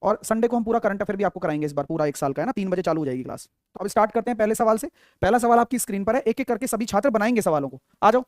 और संडे को हम पूरा करंट अफेयर भी आपको कराएंगे, इस बार पूरा 1 साल का है ना, 3 बजे चालू हो जाएगी क्लास। तो अब स्टार्ट करते हैं पहले सवाल से। पहला सवाल आपकी स्क्रीन पर है, एक एक करके सभी छात्र बनाएंगे सवालों को। आ जाओ।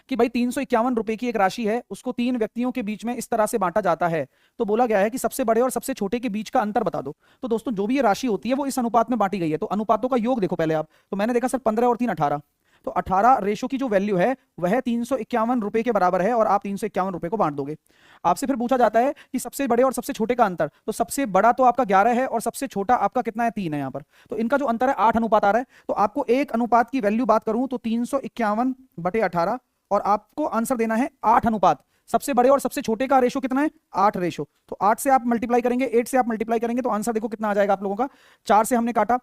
कि भाई 351 रुपए की एक राशि है, उसको 3 व्यक्तियों के बीच में इस तरह से बांटा जाता है। तो बोला गया है कि सबसे बड़े और सबसे छोटे के बीच का अंतर बता दो। तो दोस्तों जो भी ये राशि होती है वो इस अनुपात में बांटी गई है। तो अनुपातों का योग देखो पहले आप। तो मैंने देखा सर 15 और 3 18। तो 18 रेशो की जो वैल्यू है वह 351 रुपए के बराबर है, और आप 351 रुपए को बांट दोगे। आपसे फिर पूछा जाता है कि सबसे बड़े और सबसे छोटे का अंतर। तो सबसे बड़ा तो आपका 11 है और सबसे छोटा आपका कितना है, 3 है यहाँ पर। तो इनका जो अंतर है 8 अनुपात आ रहा है। तो आपको एक अनुपात की वैल्यू बात करूं तो 351/18, और आपको आंसर देना है 8 अनुपात। सबसे बड़े और सबसे छोटे का रेशो कितना है, 8 रेशो। तो 8 से आप मल्टीप्लाई करेंगे, 8 से आप मल्टीप्लाई करेंगे तो आंसर देखो कितना आ जाएगा आप लोगों का। 4 से हमने काटा,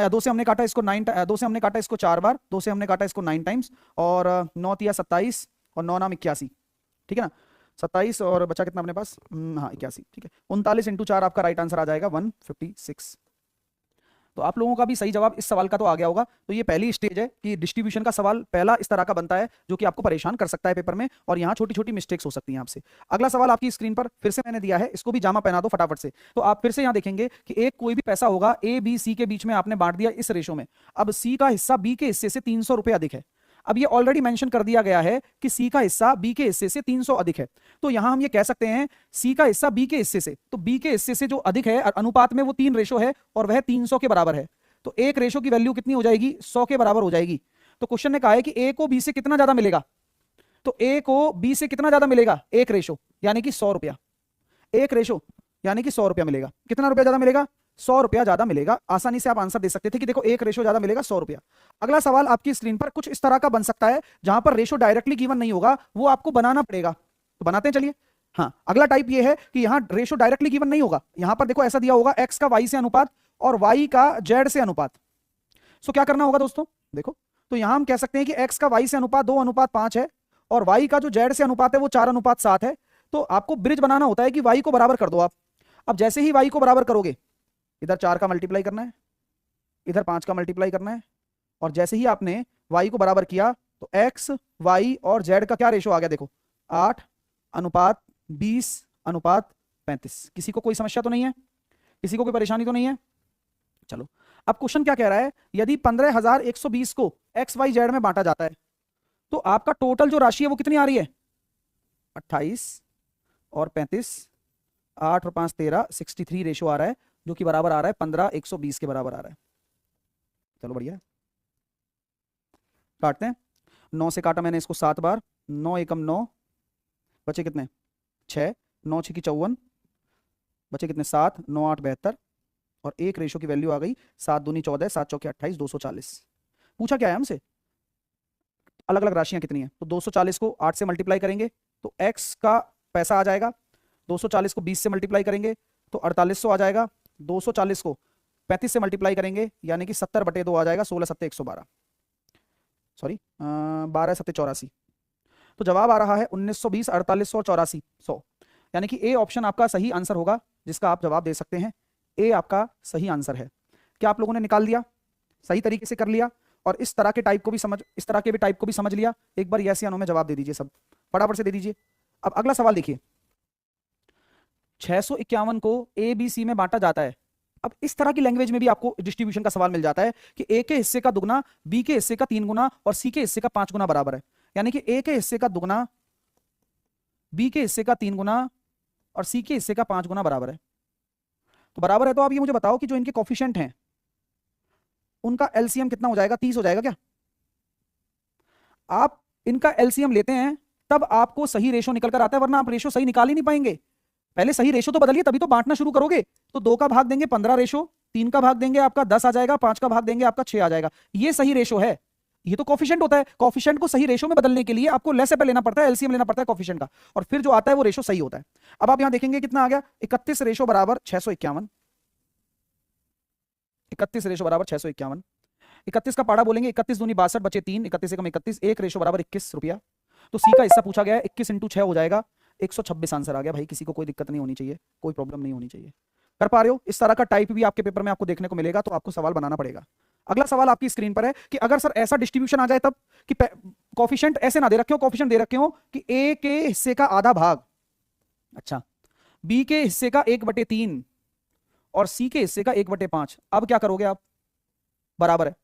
2 से हमने काटा इसको 9, 2 से हमने काटा इसको 4 बार, 2 से हमने काटा इसको 9 टाइम्स, और 9 तिया 27 और 9 नाम 81। ठीक है ना, 27 और बचा कितना अपने पास, हाँ 81। ठीक है, 39 × 4 आपका राइट आंसर आ जाएगा 156। तो आप लोगों का भी सही जवाब इस सवाल का तो आ गया होगा। तो ये पहली स्टेज है कि डिस्ट्रीब्यूशन का सवाल पहला इस तरह का बनता है जो कि आपको परेशान कर सकता है पेपर में, और यहाँ छोटी छोटी मिस्टेक्स हो सकती हैं आपसे। अगला सवाल आपकी स्क्रीन पर फिर से मैंने दिया है, इसको भी जामा पहना दो फटाफट से। तो आप फिर से यहाँ देखेंगे कि एक कोई भी पैसा होगा, ए बी सी के बीच में आपने बांट दिया इस रेशो में। अब सी का हिस्सा बी के हिस्से से 300 रुपये अधिक है। अब ये ऑलरेडी मेंशन कर दिया गया है कि सी का हिस्सा बी के हिस्से से 300 अधिक है। तो यहां हम ये कह सकते हैं सी का हिस्सा बी के हिस्से से, तो बी के हिस्से से जो अधिक है अनुपात में वो 3 रेशो है और वह 300 के बराबर है। तो एक रेशो की वैल्यू कितनी हो जाएगी, 100 के बराबर हो जाएगी। तो क्वेश्चन ने कहा है कि ए को बी से कितना ज्यादा मिलेगा। तो ए को बी से कितना ज्यादा मिलेगा, एक रेशो यानी कि 100 रुपया। एक रेशो यानी कि 100 रुपया मिलेगा। कितना रुपया ज्यादा मिलेगा, 100 रुपया ज्यादा मिलेगा। आसानी से आप आंसर दे सकते थे कि देखो एक रेशो ज्यादा मिलेगा 100 रुपया। अगला सवाल आपकी स्क्रीन पर कुछ इस तरह का बन सकता है, जहां पर रेशो डायरेक्टली गिवन नहीं होगा, वो आपको बनाना पड़ेगा। तो बनाते हैं चलिए। हाँ, अगला टाइप ये है कि यहां रेशो डायरेक्टली गिवन नहीं होगा। यहां पर देखो ऐसा दिया होगा एक्स का वाई से अनुपात और वाई का जेड से अनुपात। सो क्या करना होगा दोस्तों, देखो तो यहां हम कह सकते हैं कि x का y से अनुपात 2:5 है, और y का जो z से अनुपात है वो 4:7 है। तो आपको ब्रिज बनाना होता है कि y को बराबर कर दो आप। अब जैसे ही y को बराबर करोगे, इधर 4 का मल्टीप्लाई करना है, इधर 5 का मल्टीप्लाई करना है, और जैसे ही आपने y को बराबर किया तो x, y और z का क्या रेशो आ गया, देखो 8:20:35। किसी को कोई समस्या तो नहीं है, किसी को कोई परेशानी तो नहीं है। चलो अब क्वेश्चन क्या कह रहा है, यदि 15,120 को एक्स वाई जेड में बांटा जाता है तो आपका टोटल जो राशि है वो कितनी आ रही है, 28 और 35, 8 और 5 13, 63 रेशो आ रहा है, जो कि बराबर आ रहा है 15,120 के बराबर आ रहा है। चलो बढ़िया, काटते हैं। 9 से काटा मैंने इसको 7 बार, 9 एकम 9, बचे कितने 6, 9 6 की 54, बचे कितने 7, 9 8 72, और एक रेशो की वैल्यू आ गई 7 दूनी 14, 7 चौके 28, 240। पूछा क्या है हमसे, अलग अलग राशियां कितनी है। तो 240 को 8 से मल्टीप्लाई करेंगे तो x का पैसा आ जाएगा, 240 को 20 से मल्टीप्लाई करेंगे तो 4800 आ जाएगा, 240 को 35 से मल्टीप्लाई करेंगे यानी कि 70/2 आ जाएगा, 16 7 112, सॉरी 12 7 84। तो जवाब आ रहा है 1920, 4800 और 84, 100। यानी कि ए ऑप्शन आपका सही आंसर होगा, जिसका आप जवाब दे सकते हैं। ए आपका सही आंसर है। क्या आप लोगों ने निकाल दिया, सही तरीके से कर लिया, और इस तरह के टाइप को भी समझ, इस तरह के भी टाइप को भी समझ लिया। एक बार यस या नो में जवाब दे दीजिए, सब फटाफट से दे दीजिए। अब अगला सवाल देखिए, 651 को ए बी सी में बांटा जाता है। अब इस तरह की लैंग्वेज में भी आपको डिस्ट्रीब्यूशन का सवाल मिल जाता है कि ए के हिस्से का दुगना बी के हिस्से का 3 गुना और सी के हिस्से का 5 गुना बराबर है। यानी कि ए के हिस्से का दुगना बी के हिस्से का 3 गुना और सी के हिस्से का 5 गुना बराबर है। तो बराबर है, तो आप ये मुझे बताओ कि जो इनके कोफिशिएंट हैं उनका एलसीएम कितना हो जाएगा, 30 हो जाएगा क्या। आप इनका एलसीएम लेते हैं तब आपको सही रेशो निकल कर आता है, वरना आप रेशो सही निकाल ही नहीं पाएंगे। पहले सही रेशो तो बदलिए, तभी तो बांटना शुरू करोगे। तो 2 का भाग देंगे 15 रेशो, 3 का भाग देंगे आपका 10 आ जाएगा, 5 का भाग देंगे आपका 6 आ जाएगा। ये सही रेशो है, ये तो कोफिशिएंट होता है। कोफिशिएंट को सही रेशो में बदलने के लिए आपको लेस पे लेना पड़ता है, एलसीएम लेना पड़ता है कोफिशिएंट का, और फिर जो आता है वो रेशो सही होता है। अब आप यहां देखेंगे कितना आ गया, 31 रेशो बराबर 651, 31 रेशो बराबर 651। 31 का पाड़ा बोलेंगे, 31 दूनी 62 बचे 3, 31 एकम 31, एक रेशो बराबर 21 रुपया। तो सी का हिस्सा पूछा गया है, 21 × 6 हो जाएगा, 126 आंसर आ गया। भाई किसी को कोई दिक्कत नहीं होनी चाहिए, कोई प्रॉब्लम नहीं होनी चाहिए। कर पा रहे हो, इस तरह का टाइप भी आपके पेपर में आपको देखने को मिलेगा, तो आपको सवाल बनाना पड़ेगा। अगला सवाल आपकी स्क्रीन पर है कि अगर सर ऐसा डिस्ट्रीब्यूशन आ जाए तब कि कोफिशिएंट ऐसे ना दे रखे हो, कोफिशिएंट दे रखे हो कि ए के हिस्से का आधा भाग। अच्छा, बी के हिस्से का 1/3 और सी के हिस्से का 1/5। अब क्या करोगे आप, बराबर है,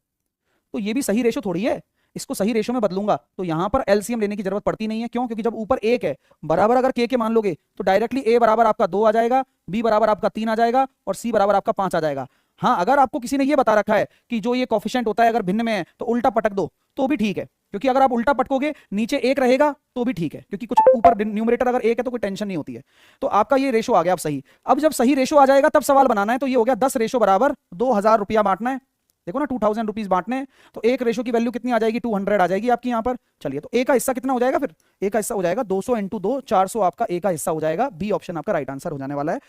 तो ये भी सही रेशो थोड़ी है, इसको सही रेशो में बदलूंगा तो यहां पर एलसीएम लेने की जरूरत पड़ती नहीं है। क्यों? क्योंकि जब ऊपर 1 है बराबर अगर के मान लोगे तो डायरेक्टली ए बराबर आपका 2 आ जाएगा, बी बराबर आपका 3 आ जाएगा और सी बराबर आपका 5 आ जाएगा। हाँ, अगर आपको किसी ने ये बता रखा है कि जो ये कोफिशिएंट होता है अगर भिन्न में है तो उल्टा पटक दो तो भी ठीक है, क्योंकि अगर आप उल्टा पटकोगे नीचे 1 रहेगा तो भी ठीक है, क्योंकि कुछ ऊपर न्यूमरेटर अगर 1 है तो कोई टेंशन नहीं होती है। तो आपका ये रेशो आ गया अब सही। अब जब सही रेशो आ जाएगा तब सवाल बनाना है, तो ये हो गया 10 रेशो बराबर 2000 रुपया बांटना है। देखो ना 2000 रुपीज बांटने हैं, तो एक रेशो की वैल्यू कितनी आ जाएगी, 200 आ जाएगी आपकी यहाँ पर। चलिए, तो ए का हिस्सा कितना हो जाएगा फिर, ए का हिस्सा हो जाएगा 200 × 2 400, आपका ए का हिस्सा हो जाएगा। बी ऑप्शन आपका राइट आंसर हो जाने वाला है।